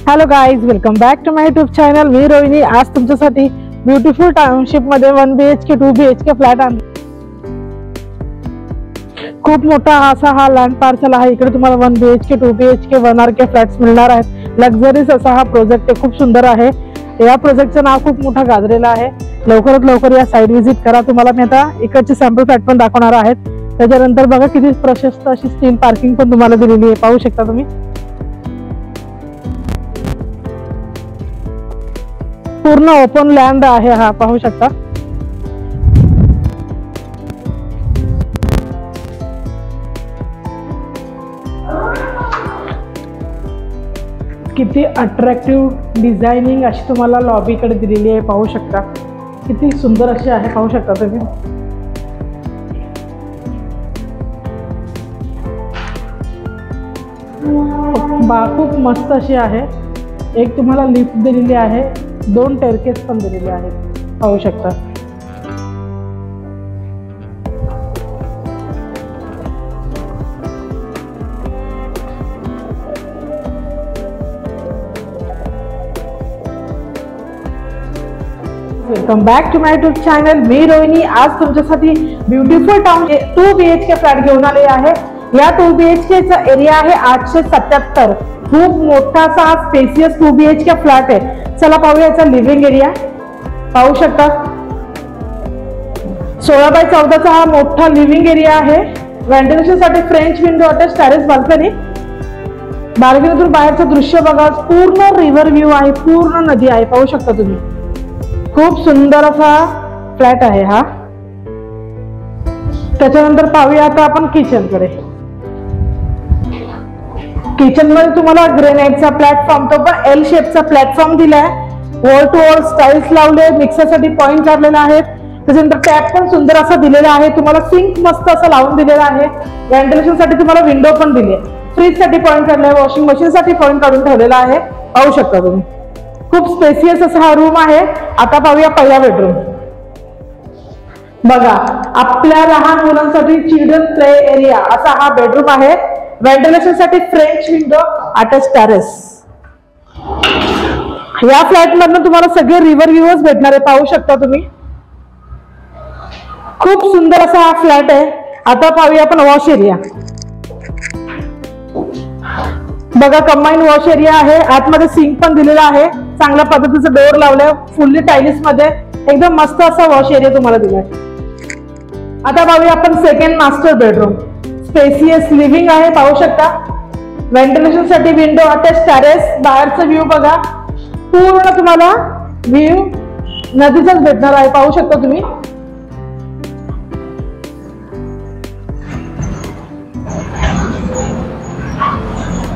Hello guys, welcome back to my YouTube channel. मी रोहिणी. आज तुमच्यासाठी ब्युटिफुल टाउनशिप मध्ये 1 BHK 2 BHK फ्लॅट आणला. खूप मोठा असा हा लँड पार्सल आहे. इकडे तुम्हाला 1 BHK 2 BHK 1 RK फ्लॅट्स मिळणार आहेत. लक्झरीज असा हा प्रोजेक्ट आहे. खूप सुंदर आहे. या प्रोजेक्टचं नाव खूप मोठा गाजलेला आहे. लवकरात लवकर या साईट व्हिजिट करा. तुम्हाला मी आता इकडचे सॅम्पल फ्लॅट पण दाखवणार आहेत. त्याच्यानंतर बघा किती प्रशस्त अशी स्टील पार्किंग पण तुम्हाला दिलेली आहे. पाहू शकता तुम्ही. पूर्ण ओपन लँड आहे हा. पाहू शकता. किती अट्रॅक्टिव्ह डिझायनिंग अशी तुम्हाला लॉबी कडे दिलेली आहे. पाहू शकता किती सुंदर अशी आहे. पाहू शकता तुम्ही. खूप मस्त अशी आहे. एक तुम्हाला लिफ्ट दिलेली आहे. 2 टेरकेस पण दिलेले आहेत. पाहू शकता. Welcome back to my YouTube channel. मी रोहिणी. आज तुमच्यासाठी ब्युटिफुल टाउन 2 BHK फ्लॅट घेऊन आले आहे. या 2 BHK चा एरिया आहे 877. खूप मोठा असा स्पेसियस 2 BHK फ्लॅट आहे. चला पाहूया याचा लिव्हिंग एरिया. पाहू शकता 16 बाय 14 हा मोठा लिव्हिंग एरिया आहे. व्हेंटिलेशन साठी French window, attach terrace balcony. बाल्कनीतून बाहेरचं दृश्य बघा. पूर्ण रिव्हर व्ह्यू आहे. पूर्ण नदी आहे. पाहू शकता तुम्ही. खूप सुंदर असा फ्लॅट आहे हा. त्याच्यानंतर पाहूया आता आपण किचन कडे. किचन मध्ये तुम्हाला ग्रेनाइटचा प्लॅटफॉर्म, तो पण L शेपचा प्लॅटफॉर्म दिलाय. वॉल टू वॉल स्टाईल्स लावले. मिक्सरसाठी पॉइंट काढलेला आहे. त्याच्यानंतर टॅप पण सुंदर असा दिलेला आहे. तुम्हाला सिंक मस्त असा लावून दिलेला आहे. व्हेंटिलेशन साठी तुम्हाला विंडो पण दिली आहे. फ्रीज साठी पॉइंट काढलाय. वॉशिंग मशीन साठी पॉइंट काढून ठेवलेला आहे. पाहू शकता तुम्ही. खूप स्पेसियस असा हा रूम आहे. आता पाहूया पहिला बेडरूम. बघा, आपल्या लहान मुलांसाठी चिल्ड्रन प्ले एरिया असा हा बेडरूम आहे. व्हेंटिलेशन साठी फ्रेंच विंडो, अटॅच टेरेस. या फ्लॅट मधून तुम्हाला सगळे रिव्हर व्ह्यूज भेटणार आहे. पाहू शकता तुम्ही. खूप सुंदर असा हा फ्लॅट आहे. आता पाहूया आपण वॉश एरिया. बघा, कंबाईन वॉश एरिया आहे. आतमध्ये सिंक पण दिलेला आहे. चांगल्या पद्धतीचं डोअर लावलंय. फुल्ली टाइल्स मध्ये एकदम मस्त असा वॉश एरिया तुम्हाला दिलाय. आता पाहूया आपण second master bedroom. Spacious living आहे. पाहू शकता. व्हेंटिलेशन साठी विंडो, अटॅच टेरेस. बाहेरचा व्ह्यू बघा. पूर्ण तुम्हाला व्ह्यू नदीचाच भेटणार आहे. पाहू शकता तुम्ही.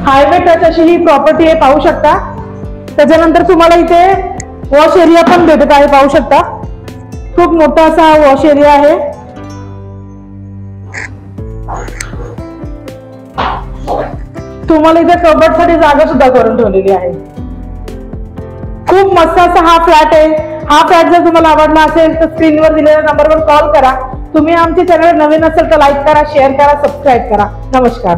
हायवे टच अशी ही प्रॉपर्टी आहे. पाहू शकता. त्याच्यानंतर तुम्हाला इथे वॉश एरिया पण भेटत आहे. पाहू शकता. खूप मोठा असा हा वॉश एरिया आहे. तुम्हाला इथे कबर्ड साठी जागा सुद्धा करून ठेवलेली आहे. खूप मस्त असा हा फ्लॅट आहे. हा फ्लॅट जर तुम्हाला आवडला असेल तर स्क्रीनवर दिलेल्या नंबरवर कॉल करा. तुम्ही आमच्या चॅनल नवीन असेल तर लाईक करा, शेअर करा, सबस्क्राईब करा. नमस्कार.